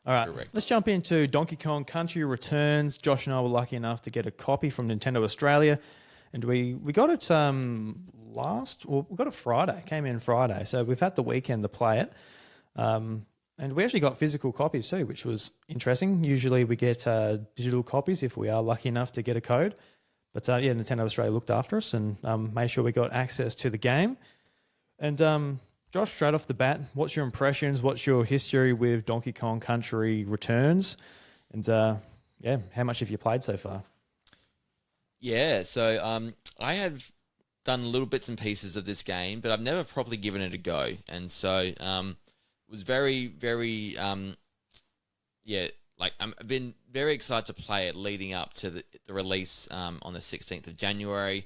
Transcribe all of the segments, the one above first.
All right, Correct. let's jump into Donkey Kong Country Returns. Josh and I were lucky enough to get a copy from Nintendo Australia, and we got it we got it Friday. Came in Friday, so we've had the weekend to play it. And we actually got physical copies too, which was interesting. Usually we get digital copies if we are lucky enough to get a code. But yeah, Nintendo Australia looked after us and made sure we got access to the game. And Josh, straight off the bat, what's your impressions? What's your history with Donkey Kong Country Returns? And yeah, how much have you played so far? Yeah, so I have done little bits and pieces of this game, but I've never properly given it a go. And so was very, very, yeah, like I've been very excited to play it leading up to the release on the 16th of January.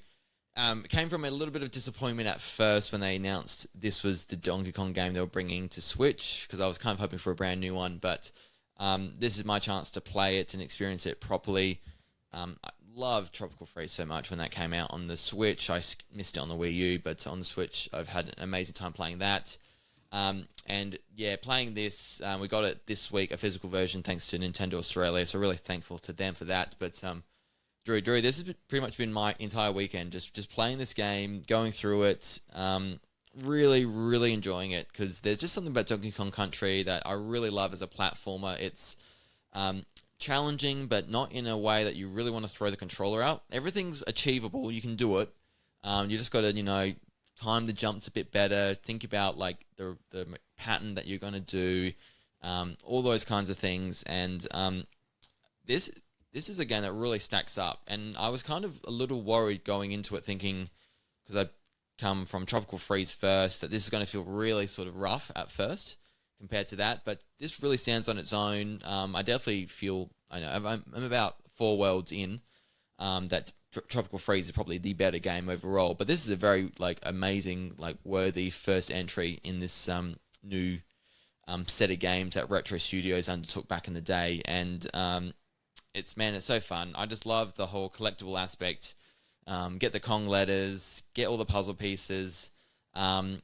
It came from a little bit of disappointment at first when they announced this was the Donkey Kong game they were bringing to Switch, because I was kind of hoping for a brand new one, but this is my chance to play it and experience it properly. I loved Tropical Freeze so much when that came out on the Switch. I missed it on the Wii U, but on the Switch I've had an amazing time playing that. And yeah, playing this, we got it this week, a physical version, thanks to Nintendo Australia, so really thankful to them for that. But Drew, this has pretty much been my entire weekend, just playing this game, going through it, really, really enjoying it, because there's just something about Donkey Kong Country that I really love as a platformer. It's challenging, but not in a way that you really want to throw the controller out. Everything's achievable, you can do it. You just got to, time the jumps a bit better, think about like the pattern that you're going to do, all those kinds of things. And this is a game that really stacks up. And I was kind of a little worried going into it, thinking, because I come from Tropical Freeze first, that this is going to feel really sort of rough at first compared to that. But this really stands on its own. I definitely feel, I'm about 4 worlds in, that Tropical Freeze is probably the better game overall. But this is a very amazing, worthy first entry in this new set of games that Retro Studios undertook back in the day. And it's so fun. I just love the whole collectible aspect. Get the Kong letters, get all the puzzle pieces. The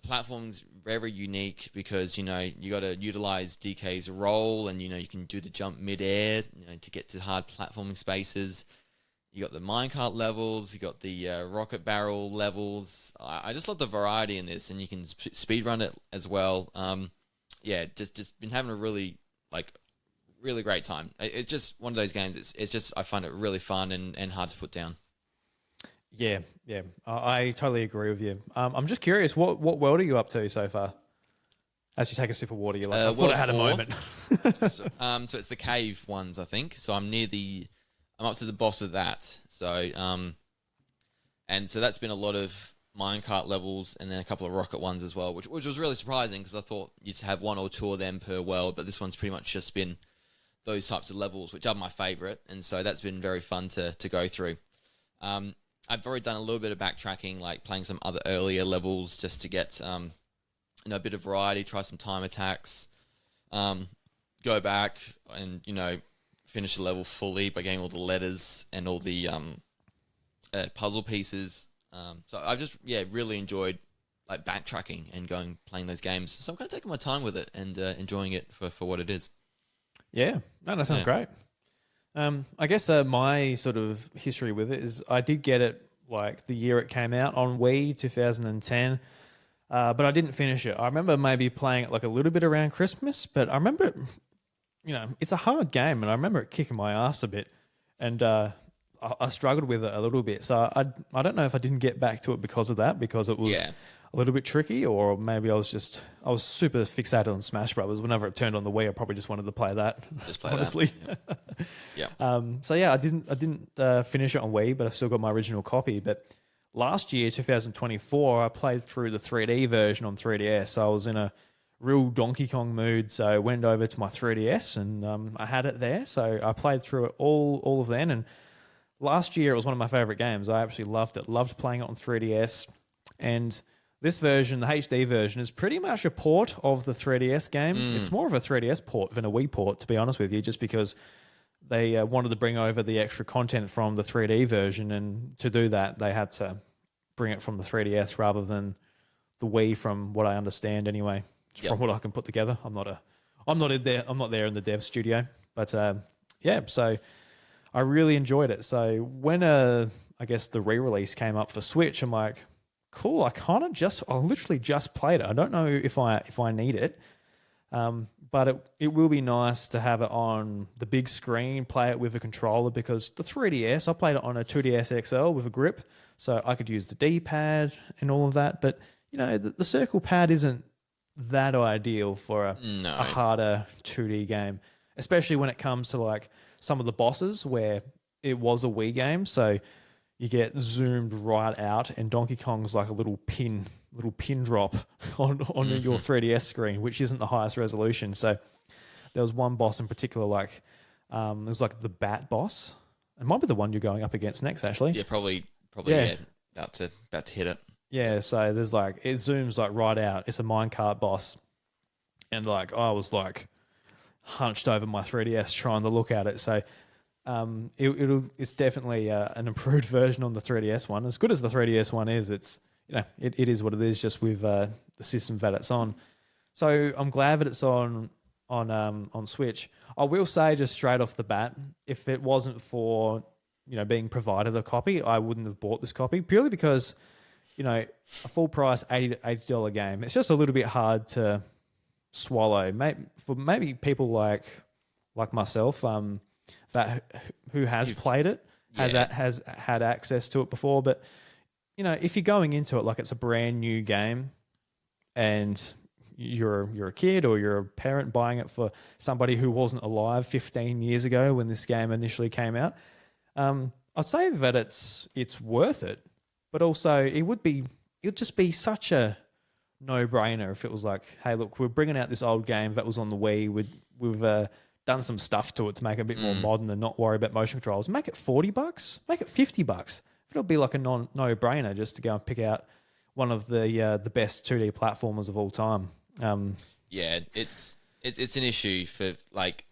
platform's very unique because, you got to utilize DK's roll, and, you can do the jump mid-air, to get to hard platforming spaces. You got the minecart levels, you got the rocket barrel levels. I just love the variety in this, and you can speedrun it as well. Yeah, just been having a really great time. It's just one of those games. It's just, I find it really fun and hard to put down. Yeah, I totally agree with you. I'm just curious, what world are you up to so far? As you take a sip of water, you're like, I thought I had 4. A moment. So it's the cave ones, I think. So I'm up to the boss of that. So and so that's been a lot of minecart levels, and then a couple of rocket ones as well, which was really surprising, because I thought you'd have 1 or 2 of them per world, but this one's pretty much just been those types of levels, which are my favorite, and so that's been very fun to go through. I've already done a little bit of backtracking, like playing some other earlier levels, just to get a bit of variety, try some time attacks, go back and finish the level fully by getting all the letters and all the puzzle pieces. So I've just really enjoyed backtracking and playing those games. So I'm kind of taking my time with it and enjoying it for what it is. Yeah, no, that sounds great. I guess my sort of history with it is I did get it the year it came out on Wii, 2010, but I didn't finish it. I remember maybe playing it a little bit around Christmas, but I remember it, it's a hard game, and I remember it kicking my ass a bit, and I struggled with it a little bit. So I don't know if I didn't get back to it because of that, because it was a little bit tricky, or maybe I was super fixated on Smash Brothers. Whenever it turned on the Wii, I probably just wanted to play that. Just play honestly. That. Yeah. So yeah, I didn't finish it on Wii, but I've still got my original copy. But last year, 2024, I played through the 3D version on 3DS. So I was in a real Donkey Kong mood, so I went over to my 3DS and I had it there. So I played through it all of then. And last year, it was one of my favorite games. I absolutely loved it. Loved playing it on 3DS. And this version, the HD version, is pretty much a port of the 3DS game. It's more of a 3DS port than a Wii port, to be honest with you, just because they wanted to bring over the extra content from the 3D version, and to do that, they had to bring it from the 3DS rather than the Wii, from what I understand anyway, from what I can put together. I'm not I'm not in there. I'm not there in the dev studio, but yeah. So I really enjoyed it. So when I guess the re-release came up for Switch, I'm like, cool. I literally just played it. I don't know if I need it, but it will be nice to have it on the big screen, play it with a controller, because the 3DS, I played it on a 2DS XL with a grip, so I could use the D-pad and all of that. But the circle pad isn't that ideal for a harder 2D game, especially when it comes to like some of the bosses where it was a Wii game, so you get zoomed right out, and Donkey Kong's like a little pin drop on your 3DS screen, which isn't the highest resolution. So there was one boss in particular, like it was like the Bat boss. It might be the one you're going up against next, actually. Yeah, probably. Yeah, about to hit it. Yeah, so there's like, it zooms like right out. It's a minecart boss, and like I was like hunched over my 3DS trying to look at it. So it's definitely an improved version on the 3DS one. As good as the 3DS one is, it is what it is, just with the system that it's on. So I'm glad that it's on Switch. I will say, just straight off the bat, if it wasn't for being provided a copy, I wouldn't have bought this copy, purely because a full price $80 game, it's just a little bit hard to swallow. Maybe people like myself, who has played it, has had access to it before. But if you're going into it like it's a brand new game, and you're a kid or you're a parent buying it for somebody who wasn't alive 15 years ago when this game initially came out, I'd say that it's worth it. But also, it'd just be such a no-brainer if it was like, hey, look, we're bringing out this old game that was on the Wii. We've done some stuff to it to make it a bit more modern and not worry about motion controls. Make it $40, make it $50. It'll be like a no-brainer just to go and pick out one of the best 2D platformers of all time. Yeah, it's an issue for like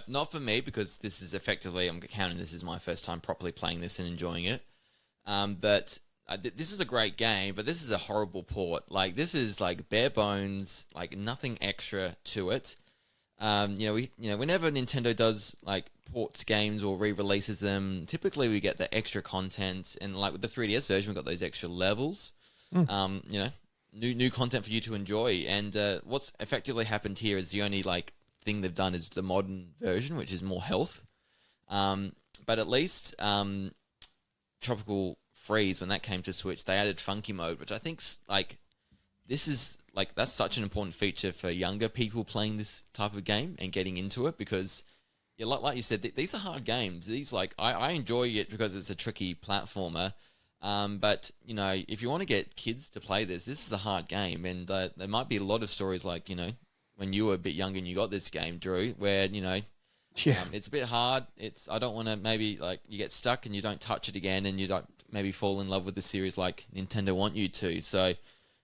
not for me, because this is effectively, I'm counting this as my first time properly playing this and enjoying it. But this is a great game, but this is a horrible port. Like, this is like bare bones, like nothing extra to it. Whenever Nintendo does like ports games or re-releases them, typically we get the extra content, and like with the 3DS version, we got those extra levels. New content for you to enjoy. And what's effectively happened here is the only like thing they've done is the modern version, which is more health. But at least Tropical Freeze, when that came to Switch, they added funky mode, which I think like this is like, that's such an important feature for younger people playing this type of game and getting into it, because like you said, these are hard games. These, like, I enjoy it because it's a tricky platformer. But if you want to get kids to play this is a hard game, and there might be a lot of stories like when you were a bit younger and you got this game, Drew, where it's a bit hard. I don't want to, maybe like you get stuck and you don't touch it again, and you don't maybe fall in love with the series like Nintendo want you to. So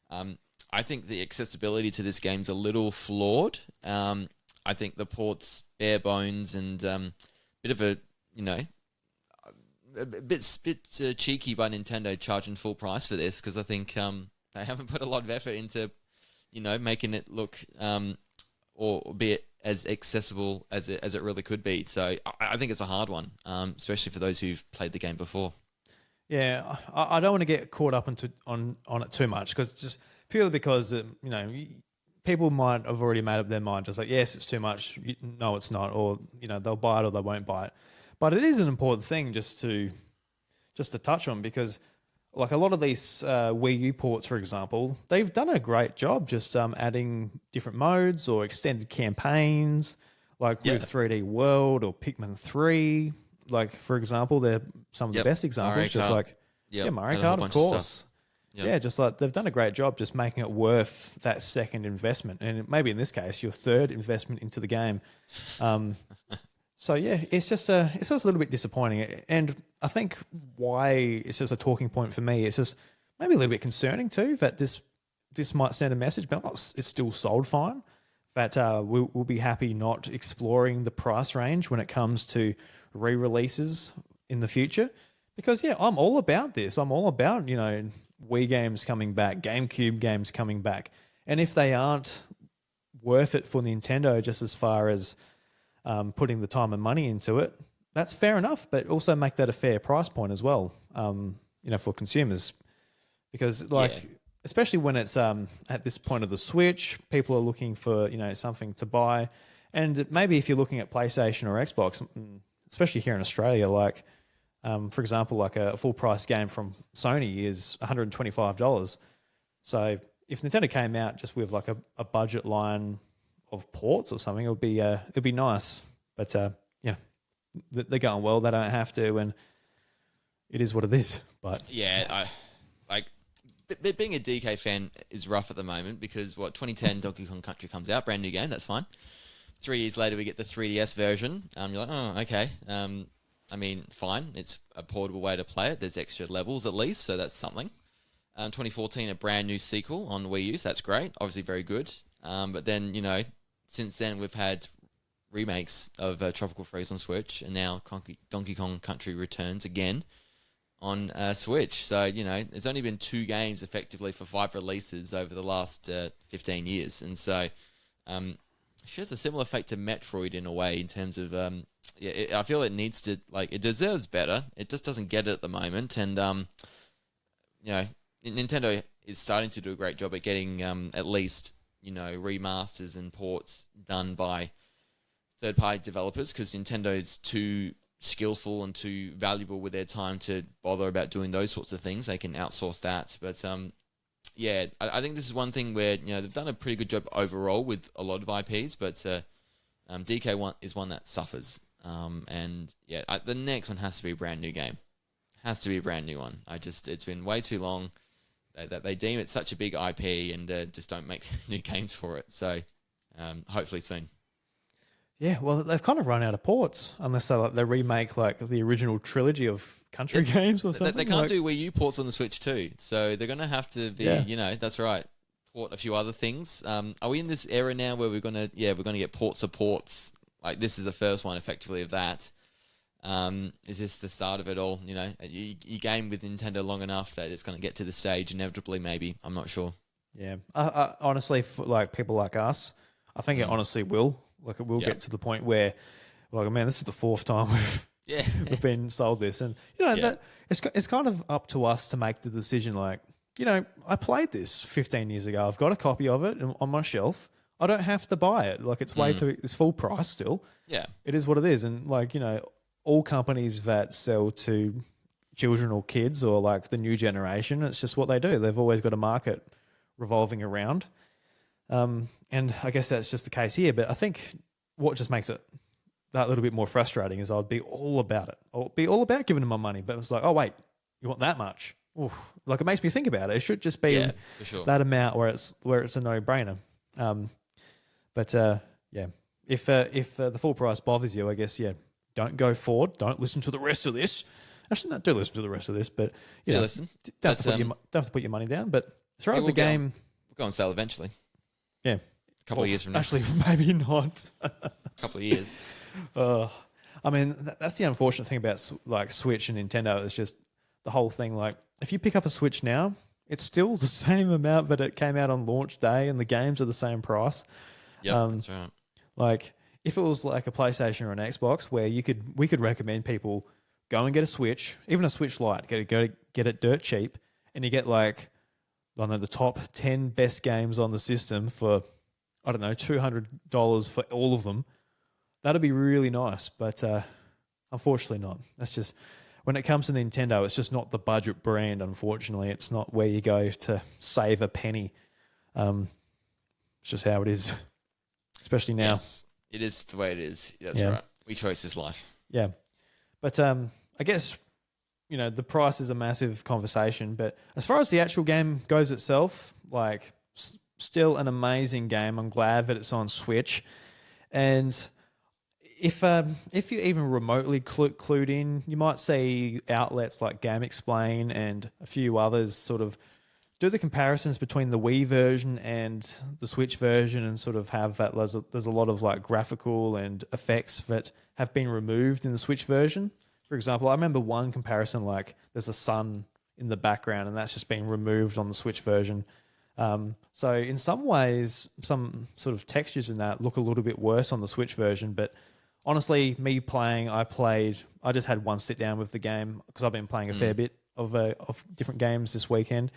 I think the accessibility to this game's a little flawed. I think the port's bare bones and bit of a bit cheeky by Nintendo charging full price for this, because I think they haven't put a lot of effort into making it look or be it as accessible as it really could be. So I think it's a hard one, especially for those who've played the game before. Yeah, I don't want to get caught up on it too much, because just purely because people might have already made up their mind, just like, yes, it's too much, no, it's not, or they'll buy it or they won't buy it. But it is an important thing just to touch on, because like a lot of these Wii U ports, for example, they've done a great job just adding different modes or extended campaigns, like with 3D World or Pikmin 3. Like, for example, they're some of the best examples. Mario just Kart. like Mario Kart, of course. Yeah, just like they've done a great job just making it worth that second investment, and maybe in this case your third investment into the game. So yeah, it's just a little bit disappointing, and I think why it's just a talking point for me. It's just maybe a little bit concerning too, that this might send a message, but it's still sold fine. That we'll be happy not exploring the price range when it comes to re-releases in the future, because I'm all about this. I'm all about Wii games coming back, GameCube games coming back, and if they aren't worth it for Nintendo just as far as putting the time and money into it, that's fair enough, but also make that a fair price point as well, for consumers. Because especially when it's at this point of the Switch, people are looking for, something to buy. And maybe if you're looking at PlayStation or Xbox, especially here in Australia, like, for example, like a full price game from Sony is $125. So if Nintendo came out just with like a budget line of ports or something, it'd be nice. But they're going well. They don't have to, and it is what it is. But yeah, being a DK fan is rough at the moment because 2010 Donkey Kong Country comes out, brand new game. That's fine. 3 years later, we get the 3DS version. You're like, oh, okay. Fine. It's a portable way to play it. There's extra levels at least, so that's something. 2014, a brand new sequel on Wii U, so that's great. Obviously very good. But then, since then we've had remakes of Tropical Freeze on Switch, and now Donkey Kong Country returns again on Switch. So, there's only been 2 games effectively for 5 releases over the last 15 years. And so it shares a similar fate to Metroid in a way in terms of, I feel it needs to, it deserves better. It just doesn't get it at the moment. And, Nintendo is starting to do a great job at getting at least, remasters and ports done by third-party developers because Nintendo is too skillful and too valuable with their time to bother about doing those sorts of things. They can outsource that. But, I think this is one thing where, they've done a pretty good job overall with a lot of IPs, but DK1 is one that suffers. The next one has to be a brand new game. Has to be a brand new one. It's been way too long. They deem it such a big IP and just don't make new games for it. So hopefully soon. Yeah, well, they've kind of run out of ports unless they remake the original trilogy of country games or something. They can't do Wii U ports on the Switch too, so they're going to have to be, that's right, port a few other things. Are we in this era now where we're going to get ports of ports? Like this is the first one effectively of that. Is this the start of it all? You game with Nintendo long enough that it's going to get to the stage inevitably. Maybe I'm not sure. Yeah, honestly, for people like us, I think it honestly will. It will get to the point where, this is the 4th time we've been sold this, and that it's kind of up to us to make the decision. I played this 15 years ago. I've got a copy of it on my shelf. I don't have to buy it. It's it's full price still. Yeah, it is what it is, and all companies that sell to children or kids or the new generation, it's just what they do. They've always got a market revolving around. And I guess that's just the case here. But I think what just makes it that little bit more frustrating is I'd be all about it. I'll be all about giving them my money. But it's oh, wait, you want that much? Oof. It makes me think about it. It should just be for sure. that amount where it's a no-brainer. If the full price bothers you, I guess, don't go forward. Don't listen to the rest of this. Actually, no, do listen to the rest of this. But listen. Don't have to put your money down. But as far as the game, we'll go on sale eventually. Yeah, a couple of years from now. Actually, maybe not. A couple of years. That's the unfortunate thing about Switch and Nintendo. It's just the whole thing. If you pick up a Switch now, it's still the same amount that it came out on launch day, and the games are the same price. Yeah, that's right. If it was a PlayStation or an Xbox, where we could recommend people go and get a Switch, even a Switch Lite, get it dirt cheap, and you get the top 10 best games on the system for, I don't know, $200 for all of them. That'd be really nice, but unfortunately not. That's just, when it comes to Nintendo, it's just not the budget brand, unfortunately. It's not where you go to save a penny. It's just how it is, especially now. Yes, it is the way it is. That's right. We chose this life. Yeah. But I guess, the price is a massive conversation, but as far as the actual game goes itself, still an amazing game. I'm glad that it's on Switch. And if you're even remotely clued in, you might see outlets like Game Explain and a few others sort of do the comparisons between the Wii version and the Switch version and sort of have that there's a lot of graphical and effects that have been removed in the Switch version. For example, I remember one comparison, there's a sun in the background and that's just been removed on the Switch version. So in some ways, some sort of textures in that look a little bit worse on the Switch version. But honestly, me playing, I just had one sit down with the game because I've been playing a fair bit of different games this weekend.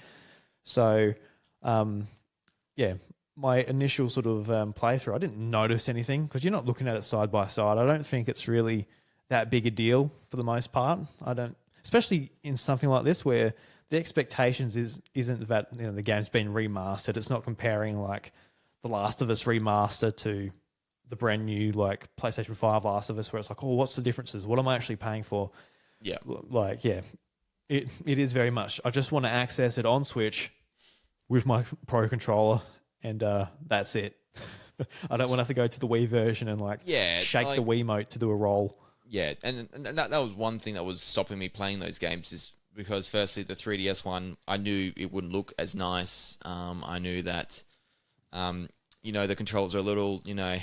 So, yeah, my initial sort of playthrough, I didn't notice anything because you're not looking at it side by side. I don't think it's really that big a deal for the most part. I don't, especially in something like this where the expectations isn't that the game's been remastered. It's not comparing like The Last of Us remaster to the brand new like PlayStation 5 Last of Us, where it's like, oh, what's the differences? What am I actually paying for? Yeah. Like, yeah, it is very much. I just want to access it on Switch with my Pro controller, and that's it. I don't want to have to go to the Wii version and shake the Wiimote to do a roll. Yeah, and that was one thing that was stopping me playing those games is because firstly the 3DS one, I knew it wouldn't look as nice. I knew that, the controls are a little, like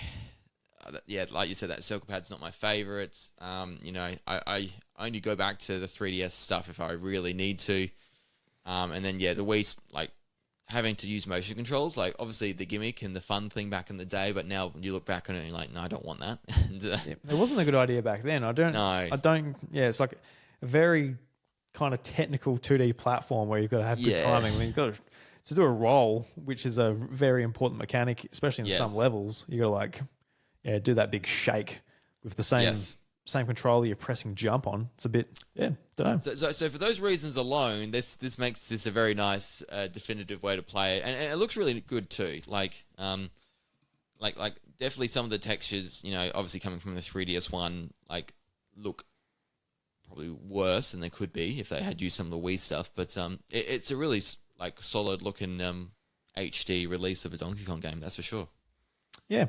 you said, that circle pad's not my favorite. I only go back to the 3DS stuff if I really need to. And then, the Wii, like, having to use motion controls, like, obviously the gimmick and the fun thing back in the day, but now you look back on it and you're like, no, I don't want that. And, it wasn't a good idea back then. It's like a very kind of technical 2D platform where you've got to have good timing. I mean, you've got to do a roll, which is a very important mechanic, especially in some levels. You got to do that big shake with the same controller you're pressing jump on. It's a bit, don't know. So for those reasons alone, this makes this a very nice, definitive way to play it, and it looks really good too. Like definitely some of the textures, obviously coming from the 3DS one, like look probably worse than they could be if they had used some of the Wii stuff. But it's a really like solid looking HD release of a Donkey Kong game, that's for sure. Yeah.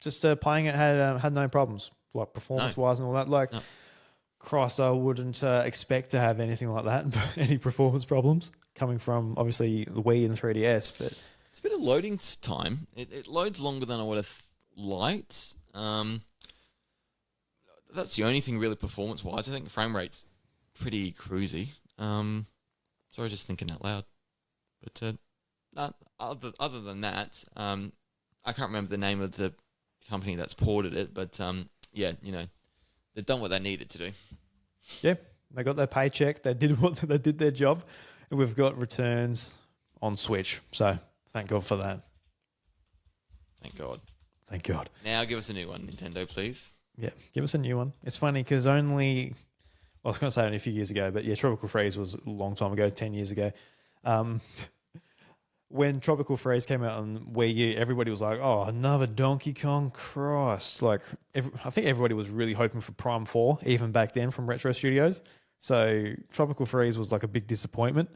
Just playing it had no problems, like performance-wise and all that. Like, Christ, I wouldn't expect to have anything like that, any performance problems coming from, obviously, the Wii and the 3DS. But it's a bit of loading time. It loads longer than I would have liked. That's the only thing really performance-wise. I think the frame rate's pretty cruisy. Sorry, just thinking out loud. But other than that, I can't remember the name of the company that's ported it, but they've done what they needed to do. Yeah, they got their paycheck. They did their job, and we've got returns on Switch. So thank God for that. Thank God. Thank God. Now give us a new one, Nintendo, please. Yeah, give us a new one. It's funny because I was going to say only a few years ago, but yeah, Tropical Freeze was a long time ago, 10 years ago. When Tropical Freeze came out on Wii U, everybody was like, oh, another Donkey Kong, Christ. Like, I think everybody was really hoping for Prime 4, even back then from Retro Studios. So Tropical Freeze was like a big disappointment.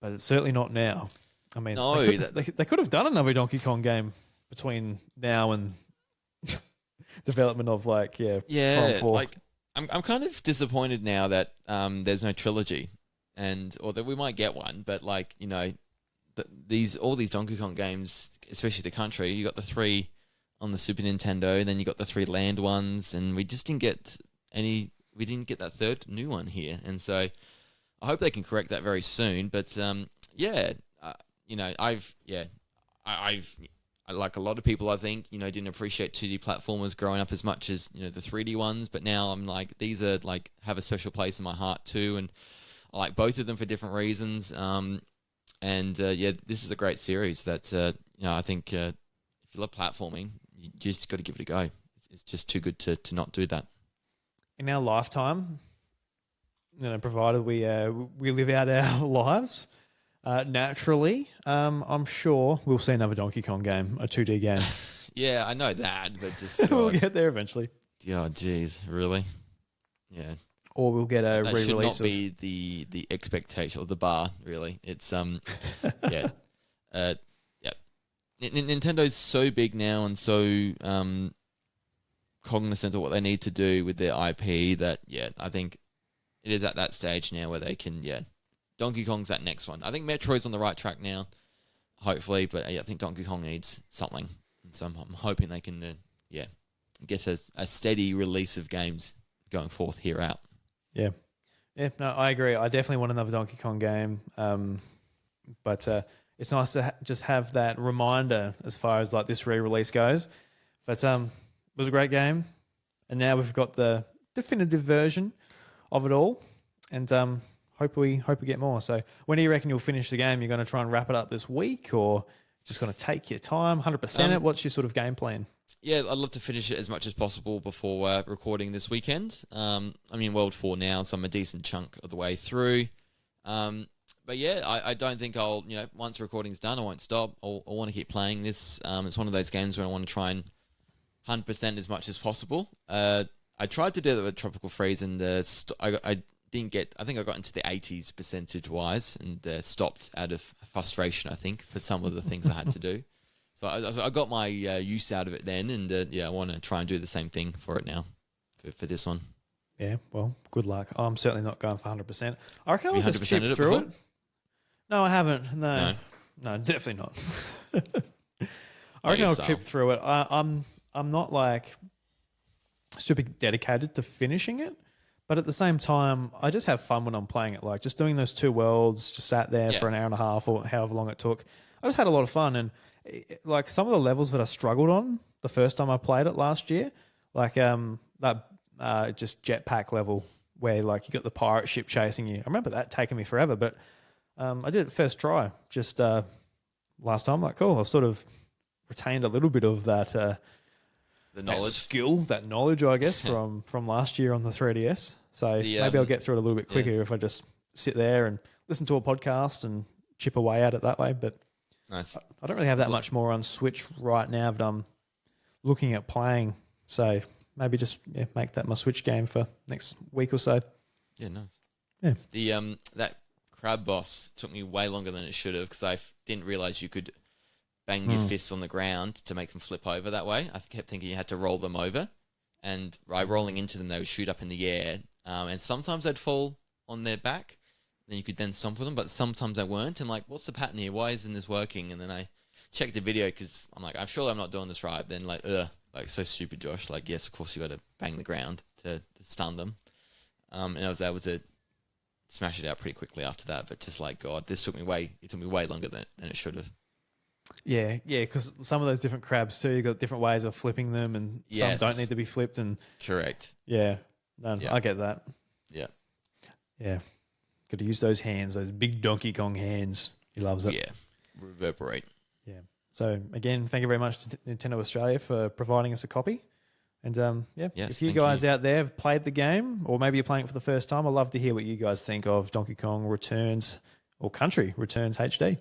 But it's certainly not now. I mean, no, they could have done another Donkey Kong game between now and development of Prime 4. Like, I'm kind of disappointed now that there's no trilogy, or that we might get one, but all these Donkey Kong games, especially the country, you got the 3 on the Super Nintendo, and then you got the 3 land ones, and we just didn't get we didn't get that third new one here, and so I hope they can correct that very soon. But I've like a lot of people, I think, didn't appreciate 2D platformers growing up as much as the 3D ones, but now I'm like, these are like have a special place in my heart too, and I like both of them for different reasons. This is a great series that I think if you love platforming, you just got to give it a go. It's just too good to not do that. In our lifetime, provided we live out our lives naturally, I'm sure we'll see another Donkey Kong game, a 2D game. Yeah, I know that, but just we'll get there eventually. Oh, geez, really? Yeah. Or we'll get a re-release. That should not be the expectation or the bar. Really, it's Nintendo's so big now and so cognizant of what they need to do with their IP that I think it is at that stage now where they can Donkey Kong's that next one. I think Metroid's on the right track now, hopefully, but I think Donkey Kong needs something, and so I'm hoping they can get a steady release of games going forth here out. Yeah. No, I agree. I definitely want another Donkey Kong game. But it's nice to just have that reminder as far as like this re-release goes. But it was a great game, and now we've got the definitive version of it all, and hope we get more. So when do you reckon you'll finish the game? You're going to try and wrap it up this week, or just going to take your time, 100% it? What's your sort of game plan? Yeah, I'd love to finish it as much as possible before recording this weekend. I'm in World 4 now, so I'm a decent chunk of the way through. But yeah, I don't think I'll, once recording's done, I won't stop. I want to keep playing this. It's one of those games where I want to try and 100% as much as possible. I tried to do that with Tropical Freeze, and I didn't get. I think I got into the 80s percentage-wise, and stopped out of frustration, I think, for some of the things I had to do. So I got my use out of it then, and I want to try and do the same thing for it now, for this one. Yeah, well, good luck. I'm certainly not going for 100%. I reckon I'll just 100% chip it through before? it. No, I haven't. No, definitely not. I reckon I'll chip through it. I'm not like super dedicated to finishing it, but at the same time, I just have fun when I'm playing it. Like just doing those 2 worlds, just sat there for an hour and a half or however long it took. I just had a lot of fun, and like some of the levels that I struggled on the first time I played it last year, like that just jetpack level where like you got the pirate ship chasing you. I remember that taking me forever, but I did it first try. Just last time, like cool. I sort of retained a little bit of that the knowledge, that skill, that knowledge, I guess, from last year on the 3DS. So maybe I'll get through it a little bit quicker if I just sit there and listen to a podcast and chip away at it that way. But nice. I don't really have that much more on Switch right now that I'm looking at playing. So maybe just make that my Switch game for next week or so. Yeah, nice. Yeah. The that crab boss took me way longer than it should have, because I didn't realize you could bang your fists on the ground to make them flip over that way. I kept thinking you had to roll them over, and by rolling into them, they would shoot up in the air. And sometimes they'd fall on their back. Then you could then stomp with them, but sometimes they weren't. And like, what's the pattern here? Why isn't this working? And then I checked the video because I'm like, I'm sure I'm not doing this right. Then like, so stupid, Josh. Like, yes, of course you got to bang the ground to stun them. And I was able to smash it out pretty quickly after that. But just like, God, it took me way longer than it should have. Yeah, because some of those different crabs too, you've got different ways of flipping them, and some don't need to be flipped. And correct. Yeah, I get that. Yeah. Got to use those hands, those big Donkey Kong hands. He loves it. Yeah, reverberate. Yeah. So again, thank you very much to Nintendo Australia for providing us a copy. And if you guys out there have played the game, or maybe you're playing it for the first time, I'd love to hear what you guys think of Donkey Kong Returns or Country Returns HD.